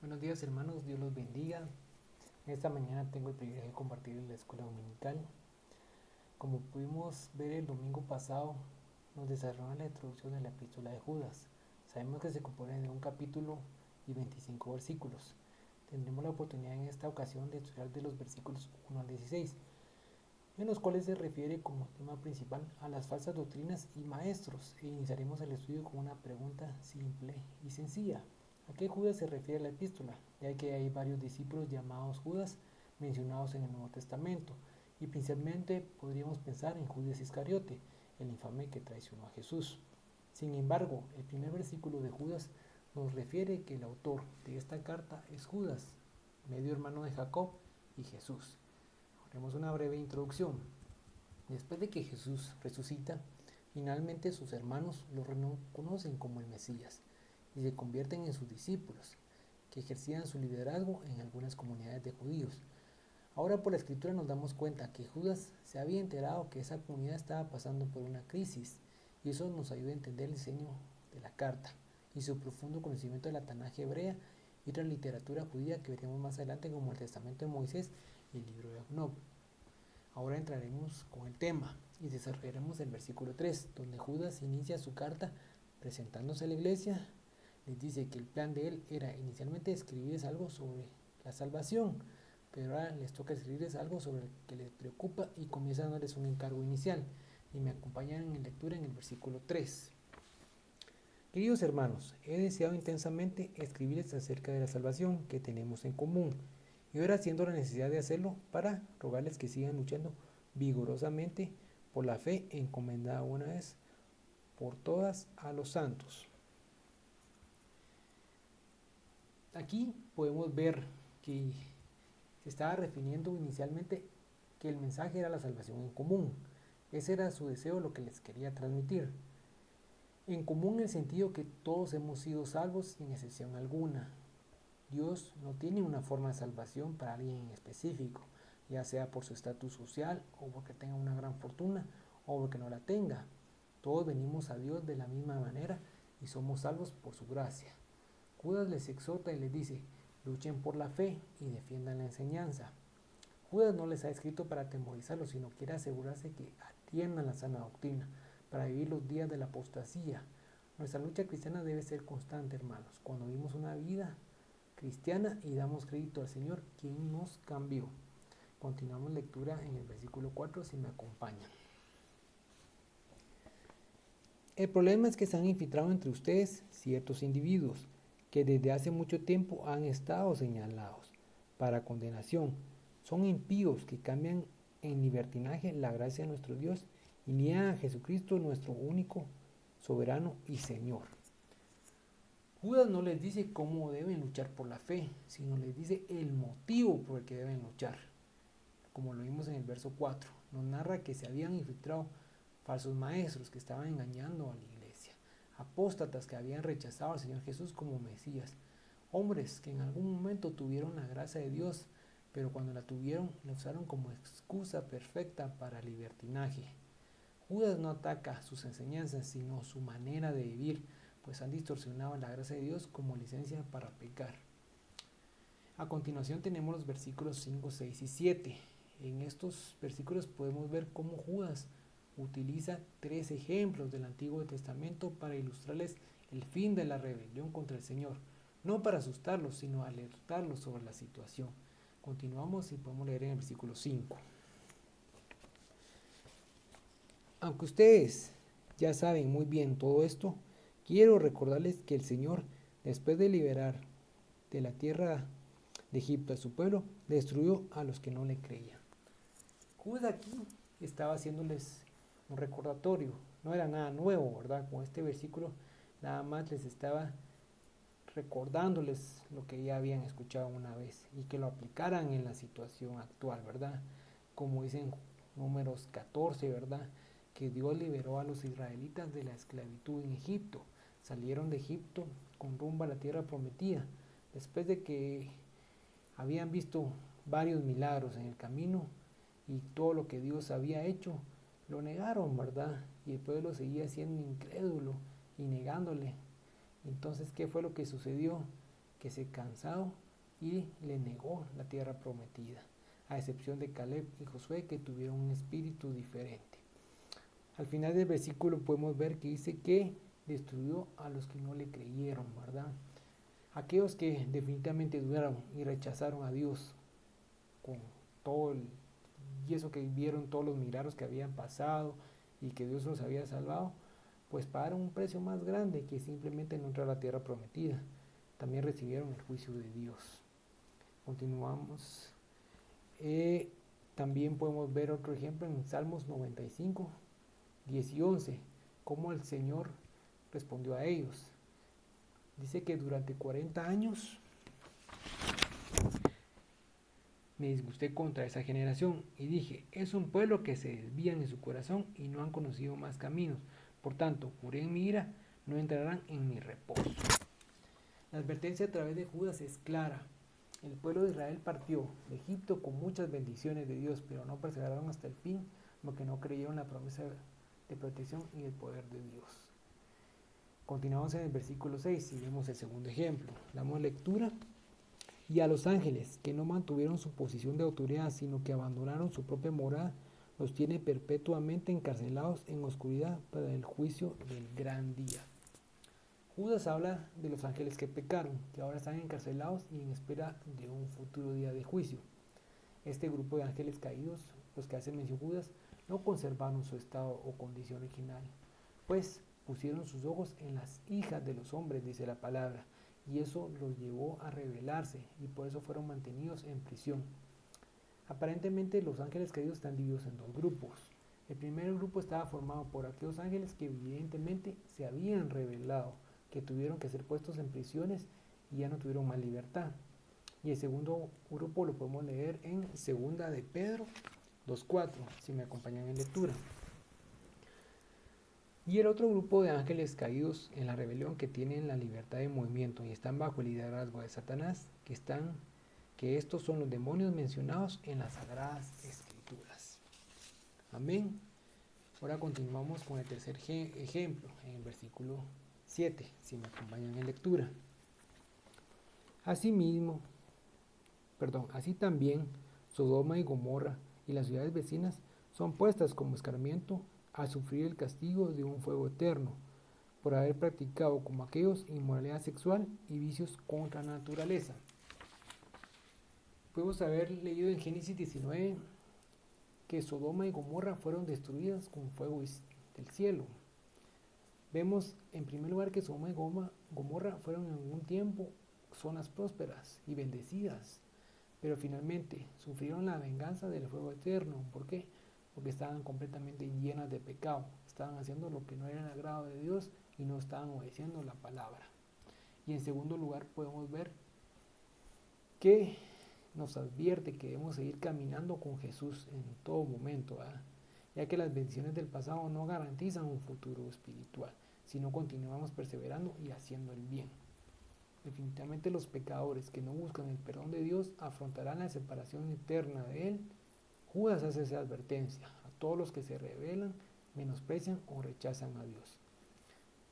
Buenos días hermanos, Dios los bendiga. Esta mañana tengo el privilegio de compartir en la escuela dominical. Como pudimos ver el domingo pasado, nos desarrolló la introducción de la epístola de Judas. Sabemos que se compone de un capítulo y 25 versículos. Tendremos la oportunidad en esta ocasión de estudiar de los versículos 1 al 16, en los cuales se refiere como tema principal a las falsas doctrinas y maestros, e iniciaremos el estudio con una pregunta simple y sencilla. ¿A qué Judas se refiere la epístola? Ya que hay varios discípulos llamados Judas mencionados en el Nuevo Testamento, y principalmente podríamos pensar en Judas Iscariote, el infame que traicionó a Jesús. Sin embargo, el primer versículo de Judas nos refiere que el autor de esta carta es Judas, medio hermano de Jacob y Jesús. Haremos una breve introducción. Después de que Jesús resucita, finalmente sus hermanos lo reconocen como el Mesías y se convierten en sus discípulos, que ejercían su liderazgo en algunas comunidades de judíos. Ahora por la escritura nos damos cuenta que Judas se había enterado que esa comunidad estaba pasando por una crisis, y eso nos ayuda a entender el diseño de la carta y su profundo conocimiento de la Tanaj hebrea y otra literatura judía que veremos más adelante, como el Testamento de Moisés y el libro de Job. Ahora entraremos con el tema y desarrollaremos el versículo 3, donde Judas inicia su carta presentándose a la iglesia. Les dice que el plan de él era inicialmente escribirles algo sobre la salvación, pero ahora les toca escribirles algo sobre lo que les preocupa, y comienza dándoles un encargo inicial. Y me acompañan en lectura en el versículo 3. Queridos hermanos, he deseado intensamente escribirles acerca de la salvación que tenemos en común, y ahora siento la necesidad de hacerlo para rogarles que sigan luchando vigorosamente por la fe encomendada una vez por todas a los santos. Aquí podemos ver que se estaba refiriendo inicialmente que el mensaje era la salvación en común. Ese era su deseo, lo que les quería transmitir. En común en el sentido que todos hemos sido salvos sin excepción alguna. Dios no tiene una forma de salvación para alguien en específico, ya sea por su estatus social o porque tenga una gran fortuna o porque no la tenga. Todos venimos a Dios de la misma manera y somos salvos por su gracia. Judas les exhorta y les dice: luchen por la fe y defiendan la enseñanza. Judas no les ha escrito para atemorizarlos, sino quiere asegurarse que atiendan la sana doctrina para vivir los días de la apostasía. Nuestra lucha cristiana debe ser constante, hermanos, cuando vivimos una vida cristiana y damos crédito al Señor, quien nos cambió. Continuamos lectura en el versículo 4, si me acompañan. El problema es que se han infiltrado entre ustedes ciertos individuos que desde hace mucho tiempo han estado señalados para condenación. Son impíos que cambian en libertinaje la gracia de nuestro Dios y niegan a Jesucristo, nuestro único soberano y Señor. Judas no les dice cómo deben luchar por la fe, sino les dice el motivo por el que deben luchar. Como lo vimos en el verso 4, nos narra que se habían infiltrado falsos maestros que estaban engañando a la iglesia, apóstatas que habían rechazado al Señor Jesús como Mesías, hombres que en algún momento tuvieron la gracia de Dios, pero cuando la tuvieron la usaron como excusa perfecta para libertinaje. Judas no ataca sus enseñanzas, sino su manera de vivir, pues han distorsionado la gracia de Dios como licencia para pecar. A continuación tenemos los versículos 5, 6 y 7. En estos versículos podemos ver cómo Judas utiliza 3 ejemplos del Antiguo Testamento para ilustrarles el fin de la rebelión contra el Señor, no para asustarlos, sino alertarlos sobre la situación. Continuamos y podemos leer en el versículo 5. Aunque ustedes ya saben muy bien todo esto, quiero recordarles que el Señor, después de liberar de la tierra de Egipto a su pueblo, destruyó a los que no le creían. Judas aquí estaba haciéndoles un recordatorio, no era nada nuevo, ¿verdad? Con este versículo nada más les estaba recordándoles lo que ya habían escuchado una vez y que lo aplicaran en la situación actual, ¿verdad? Como dicen Números 14, ¿verdad? Que Dios liberó a los israelitas de la esclavitud en Egipto. Salieron de Egipto con rumbo a la tierra prometida, después de que habían visto varios milagros en el camino y todo lo que Dios había hecho, lo negaron, ¿verdad? Y el pueblo seguía siendo incrédulo y negándole. Entonces, ¿qué fue lo que sucedió? que se cansó y le negó la tierra prometida, a excepción de Caleb y Josué, que tuvieron un espíritu diferente. Al final del versículo podemos ver que dice que destruyó a los que no le creyeron, ¿verdad? Aquellos que definitivamente dudaron y rechazaron a Dios con todo el, y eso que vieron todos los milagros que habían pasado y que Dios los había salvado, pues pagaron un precio más grande que simplemente no entrar a la tierra prometida. También recibieron el juicio de Dios. Continuamos. También podemos ver otro ejemplo en Salmos 95, 10 y 11, cómo el Señor respondió a ellos. Dice que durante 40 años me disgusté contra esa generación y dije, es un pueblo que se desvían en su corazón y no han conocido más caminos. Por tanto, juré en mi ira, no entrarán en mi reposo. La advertencia a través de Judas es clara. El pueblo de Israel partió de Egipto con muchas bendiciones de Dios, pero no perseveraron hasta el fin porque no creyeron la promesa de protección y el poder de Dios. Continuamos en el versículo 6 y vemos el segundo ejemplo. Damos lectura. Y a los ángeles, que no mantuvieron su posición de autoridad, sino que abandonaron su propia morada, los tiene perpetuamente encarcelados en oscuridad para el juicio del gran día. Judas habla de los ángeles que pecaron, que ahora están encarcelados y en espera de un futuro día de juicio. Este grupo de ángeles caídos, los que hace mención Judas, no conservaron su estado o condición original, pues pusieron sus ojos en las hijas de los hombres, dice la palabra, y eso los llevó a rebelarse y por eso fueron mantenidos en prisión. Aparentemente los ángeles caídos están divididos en dos grupos. El primer grupo estaba formado por aquellos ángeles que evidentemente se habían rebelado, que tuvieron que ser puestos en prisiones y ya no tuvieron más libertad. Y el segundo grupo lo podemos leer en Segunda de Pedro 2:4, si me acompañan en lectura. Y el otro grupo de ángeles caídos en la rebelión que tienen la libertad de movimiento y están bajo el liderazgo de Satanás, que estos son los demonios mencionados en las Sagradas Escrituras. Amén. Ahora continuamos con el tercer ejemplo, en el versículo 7, si me acompañan en lectura. Así también, Sodoma y Gomorra y las ciudades vecinas son puestas como escarmiento a sufrir el castigo de un fuego eterno, por haber practicado como aquellos inmoralidad sexual y vicios contra la naturaleza. Podemos haber leído en Génesis 19 que Sodoma y Gomorra fueron destruidas con fuego del cielo. Vemos en primer lugar que Sodoma y Gomorra fueron en algún tiempo zonas prósperas y bendecidas, pero finalmente sufrieron la venganza del fuego eterno. ¿Por qué? Porque estaban completamente llenas de pecado, estaban haciendo lo que no era el agrado de Dios y no estaban obedeciendo la palabra. Y en segundo lugar podemos ver que nos advierte que debemos seguir caminando con Jesús en todo momento, ¿verdad? Ya que las bendiciones del pasado no garantizan un futuro espiritual, sino continuamos perseverando y haciendo el bien. Definitivamente los pecadores que no buscan el perdón de Dios afrontarán la separación eterna de Él. Judas hace esa advertencia a todos los que se rebelan, menosprecian o rechazan a Dios.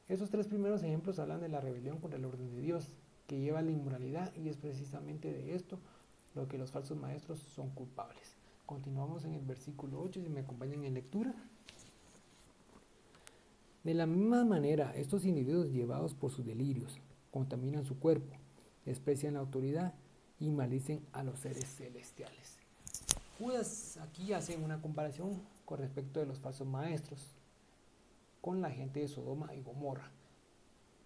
Esos tres primeros ejemplos hablan de la rebelión contra el orden de Dios, que lleva a la inmoralidad, y es precisamente de esto lo que los falsos maestros son culpables. Continuamos en el versículo 8, si me acompañan en lectura. De la misma manera, estos individuos llevados por sus delirios contaminan su cuerpo, desprecian la autoridad y maldicen a los seres celestiales. Judas aquí hace una comparación con respecto de los falsos maestros con la gente de Sodoma y Gomorra,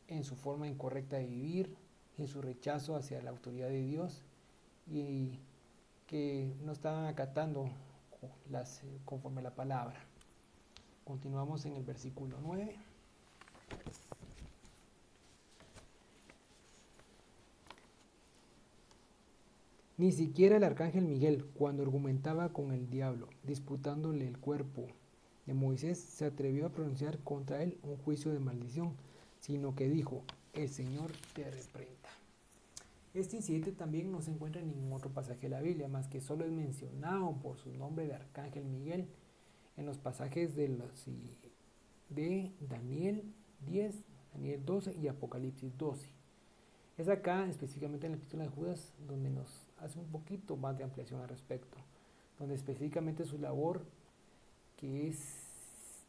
en su forma incorrecta de vivir, en su rechazo hacia la autoridad de Dios y que no estaban acatando conforme a la palabra. Continuamos en el versículo 9. Ni siquiera el arcángel Miguel, cuando argumentaba con el diablo, disputándole el cuerpo de Moisés, se atrevió a pronunciar contra él un juicio de maldición, sino que dijo, el Señor te reprenda. Este incidente también no se encuentra en ningún otro pasaje de la Biblia, más que solo es mencionado por su nombre de arcángel Miguel en los pasajes de Daniel 10, Daniel 12 y Apocalipsis 12. Es acá, específicamente en la epístola de Judas, donde nos hace un poquito más de ampliación al respecto, donde específicamente su labor, que es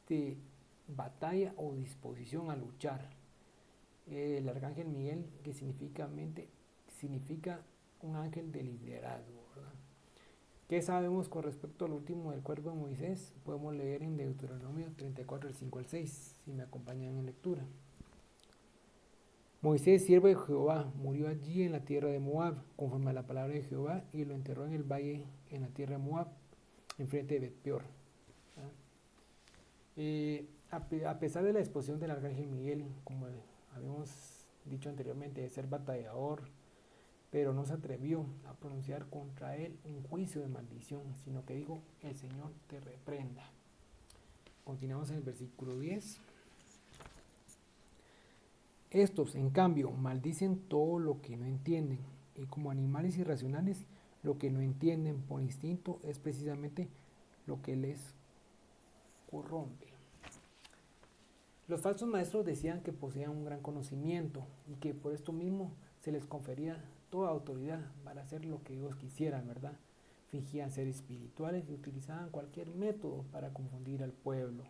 de batalla o disposición a luchar. El arcángel Miguel, que significa un ángel de liderazgo, ¿verdad? ¿Qué sabemos con respecto al último del cuerpo de Moisés? Podemos leer en Deuteronomio 34, del 5 al 6, si me acompañan en lectura. Moisés, siervo de Jehová, murió allí en la tierra de Moab, conforme a la palabra de Jehová, y lo enterró en el valle en la tierra de Moab, enfrente de Bet-peor. A pesar de la exposición del arcángel Miguel, como habíamos dicho anteriormente, de ser batallador, pero no se atrevió a pronunciar contra él un juicio de maldición, sino que dijo: el Señor te reprenda. Continuamos en el versículo 10. Estos, en cambio, maldicen todo lo que no entienden, y como animales irracionales, lo que no entienden por instinto es precisamente lo que les corrompe. Los falsos maestros decían que poseían un gran conocimiento y que por esto mismo se les confería toda autoridad para hacer lo que ellos quisieran, ¿verdad? Fingían ser espirituales y utilizaban cualquier método para confundir al pueblo.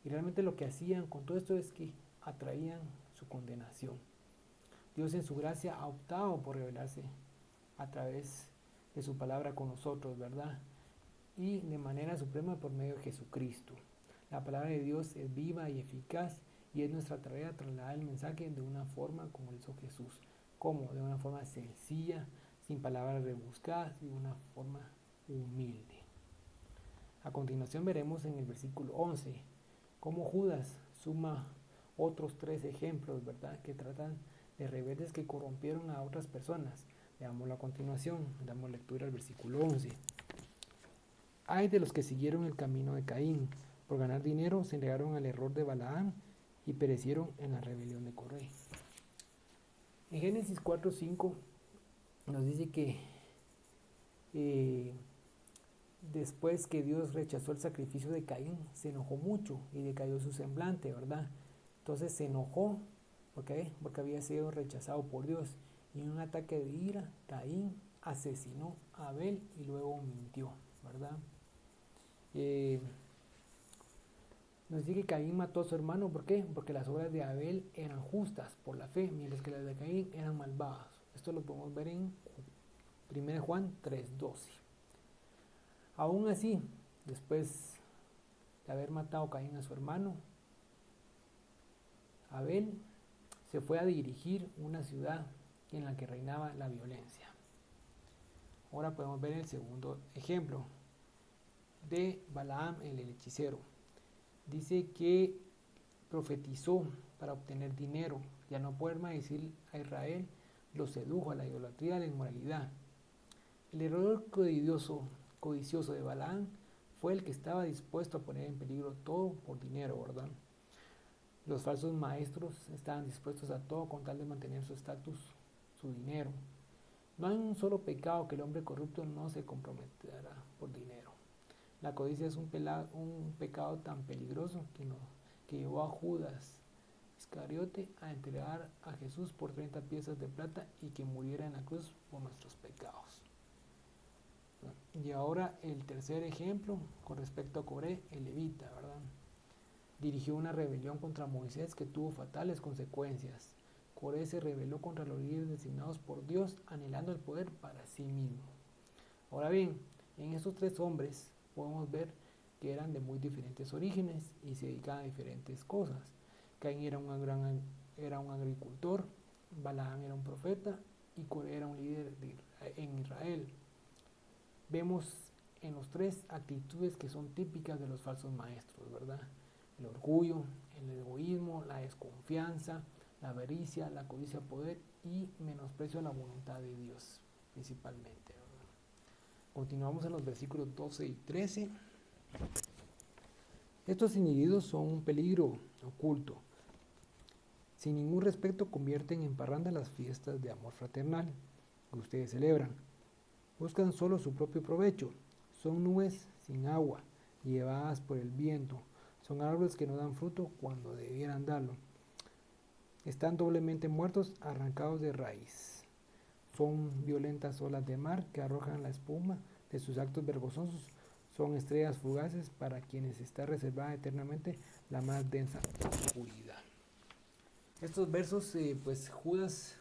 Y realmente lo que hacían con todo esto es que atraían su condenación. Dios en su gracia ha optado por revelarse a través de su palabra con nosotros, ¿verdad? Y de manera suprema por medio de Jesucristo. La palabra de Dios es viva y eficaz y es nuestra tarea trasladar el mensaje de una forma como lo hizo Jesús. ¿Cómo? De una forma sencilla, sin palabras rebuscadas y de una forma humilde. A continuación veremos en el versículo 11 cómo Judas suma otros 3 ejemplos, ¿verdad?, que tratan de rebeldes que corrompieron a otras personas. Veámoslo a continuación, damos lectura al versículo 11. Ay de los que siguieron el camino de Caín, por ganar dinero se entregaron al error de Balaam y perecieron en la rebelión de Coré. En Génesis 4:5 nos dice que después que Dios rechazó el sacrificio de Caín, se enojó mucho y decayó su semblante, ¿verdad? Entonces se enojó, porque había sido rechazado por Dios. Y en un ataque de ira, Caín asesinó a Abel y luego mintió, ¿verdad? Nos dice que Caín mató a su hermano, ¿por qué? Porque las obras de Abel eran justas por la fe, mientras que las de Caín eran malvadas. Esto lo podemos ver en 1 Juan 3:12. Aún así, después de haber matado Caín a su hermano, Abel se fue a dirigir una ciudad en la que reinaba la violencia. Ahora podemos ver el segundo ejemplo de Balaam, el hechicero. Dice que profetizó para obtener dinero y al no poder maldecir a Israel, lo sedujo a la idolatría y a la inmoralidad. El error codicioso de Balaam fue el que estaba dispuesto a poner en peligro todo por dinero, ¿verdad? Los falsos maestros estaban dispuestos a todo con tal de mantener su estatus, su dinero. No hay un solo pecado que el hombre corrupto no se comprometerá por dinero. La codicia es un pecado tan peligroso que llevó a Judas Iscariote a entregar a Jesús por 30 piezas de plata y que muriera en la cruz por nuestros pecados. Y ahora el tercer ejemplo con respecto a Coré, el levita, ¿verdad? Dirigió una rebelión contra Moisés que tuvo fatales consecuencias. Coré se rebeló contra los líderes designados por Dios, anhelando el poder para sí mismo. Ahora bien, en estos 3 hombres podemos ver que eran de muy diferentes orígenes y se dedicaban a diferentes cosas. Caín era un agricultor, Balaam era un profeta y Coré era un líder en Israel. Vemos en los 3 actitudes que son típicas de los falsos maestros, ¿verdad? El orgullo, el egoísmo, la desconfianza, la avaricia, la codicia de poder y menosprecio a la voluntad de Dios, principalmente, ¿verdad? Continuamos en los versículos 12 y 13. Estos individuos son un peligro oculto. Sin ningún respeto convierten en parranda las fiestas de amor fraternal que ustedes celebran. Buscan solo su propio provecho. Son nubes sin agua, llevadas por el viento. Son árboles que no dan fruto cuando debieran darlo. están doblemente muertos, arrancados de raíz. Son violentas olas de mar que arrojan la espuma de sus actos vergonzosos. Son estrellas fugaces para quienes está reservada eternamente la más densa oscuridad. Estos versos, pues Judas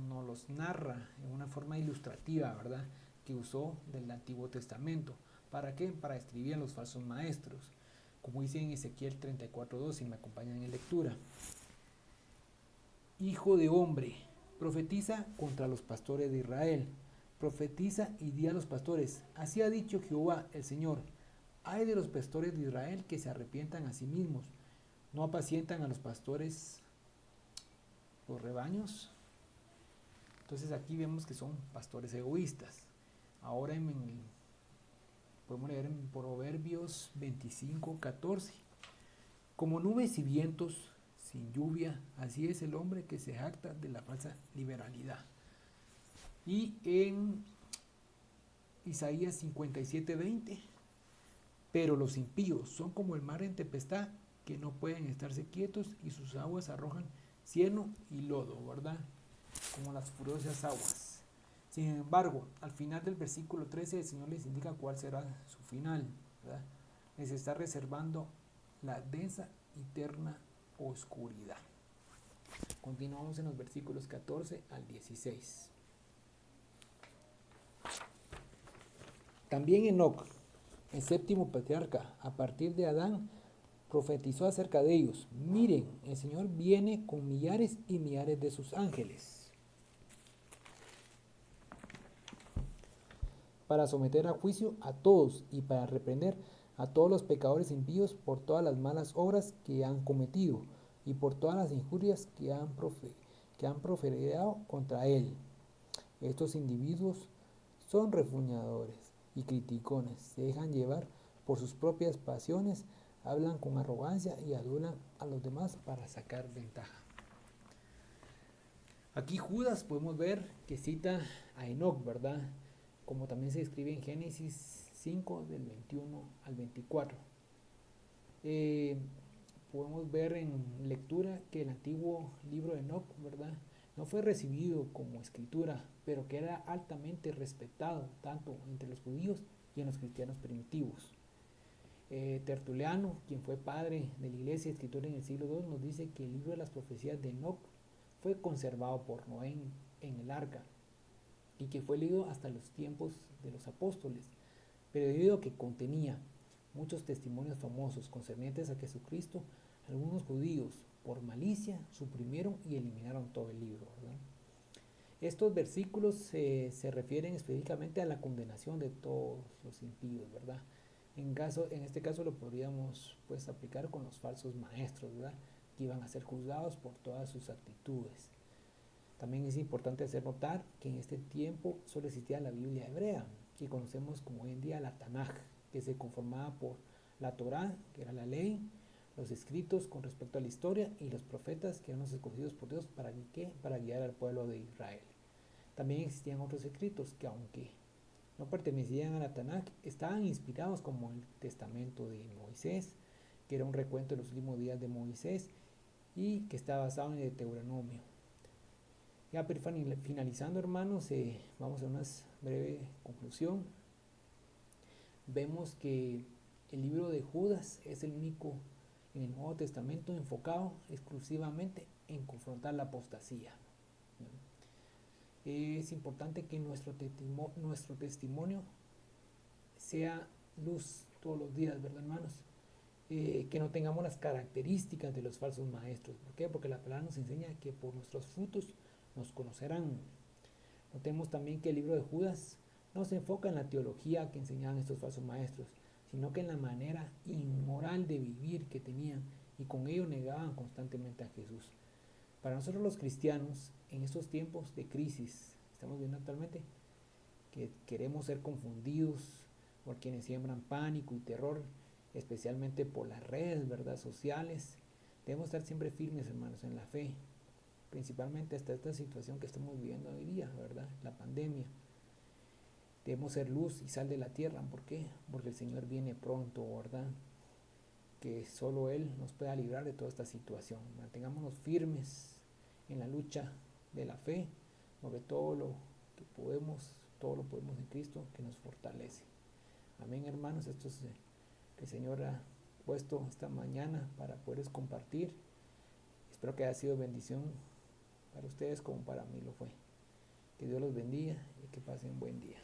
nos los narra en una forma ilustrativa, ¿verdad? Que usó del Antiguo Testamento. ¿Para qué? Para describir a los falsos maestros. Como dice en Ezequiel 34:2, si me acompañan en lectura. Hijo de hombre, profetiza contra los pastores de Israel. Profetiza y di a los pastores, así ha dicho Jehová el Señor. Ay de los pastores de Israel que se arrepientan a sí mismos. No apacientan a los pastores los rebaños. Entonces aquí vemos que son pastores egoístas. Ahora podemos leer en Proverbios 25:14. Como nubes y vientos sin lluvia, así es el hombre que se jacta de la falsa liberalidad. Y en Isaías 57:20, pero los impíos son como el mar en tempestad, que no pueden estarse quietos y sus aguas arrojan cieno y lodo, ¿verdad? Como las furiosas aguas. Sin embargo, al final del versículo 13 el Señor les indica cuál será su final, ¿verdad? Les está reservando la densa y eterna oscuridad. Continuamos en los versículos 14 al 16. También Enoc, el séptimo patriarca, a partir de Adán, profetizó acerca de ellos. Miren, el Señor viene con millares y millares de sus ángeles para someter a juicio a todos y para reprender a todos los pecadores impíos por todas las malas obras que han cometido y por todas las injurias que han proferido contra él. Estos individuos son refuñadores y criticones, se dejan llevar por sus propias pasiones, hablan con arrogancia y adulan a los demás para sacar ventaja. Aquí Judas podemos ver que cita a Enoc, ¿verdad? Como también se describe en Génesis 5 del 21 al 24. Podemos ver en lectura que el antiguo libro de Enoc, ¿verdad?, no fue recibido como escritura, pero que era altamente respetado tanto entre los judíos y en los cristianos primitivos. Tertuliano, quien fue padre de la iglesia y escritor en el siglo II, nos dice que el libro de las profecías de Enoc fue conservado por Noé en el arca y que fue leído hasta los tiempos de los apóstoles, pero debido a que contenía muchos testimonios famosos concernientes a Jesucristo, algunos judíos por malicia suprimieron y eliminaron todo el libro, ¿verdad? Estos versículos se refieren específicamente a la condenación de todos los impíos, ¿verdad? En este caso lo podríamos pues aplicar con los falsos maestros, ¿verdad?, que iban a ser juzgados por todas sus actitudes. También es importante hacer notar que en este tiempo solo existía la Biblia hebrea, que conocemos como hoy en día la Tanaj, que se conformaba por la Torá, que era la ley, los escritos con respecto a la historia y los profetas, que eran los escogidos por Dios para guiar al pueblo de Israel. También existían otros escritos que, aunque no pertenecían a la Tanaj, estaban inspirados, como el Testamento de Moisés, que era un recuento de los últimos días de Moisés y que está basado en el Deuteronomio. Ya finalizando, hermanos, vamos a una breve conclusión. Vemos que el libro de Judas es el único en el Nuevo Testamento enfocado exclusivamente en confrontar la apostasía. Es importante que nuestro testimonio sea luz todos los días, ¿verdad, hermanos? Que no tengamos las características de los falsos maestros. ¿Por qué? Porque la palabra nos enseña que por nuestros frutos nos conocerán. Notemos también que el libro de Judas no se enfoca en la teología que enseñaban estos falsos maestros, sino que en la manera inmoral de vivir que tenían, y con ello negaban constantemente a Jesús. Para nosotros los cristianos, en estos tiempos de crisis que estamos viendo actualmente, que queremos ser confundidos por quienes siembran pánico y terror, especialmente por las redes, ¿verdad?, sociales, debemos estar siempre firmes, hermanos, en la fe, principalmente hasta esta situación que estamos viviendo hoy día, ¿verdad?, la pandemia. Debemos ser luz y sal de la tierra. ¿Por qué? Porque el Señor viene pronto, ¿verdad? Que solo Él nos pueda librar de toda esta situación. Mantengámonos firmes en la lucha de la fe, porque todo lo lo podemos en Cristo que nos fortalece. Amén, hermanos. Esto es que el Señor ha puesto esta mañana para poderles compartir. Espero que haya sido bendición para ustedes como para mí lo fue. Que Dios los bendiga y que pasen un buen día.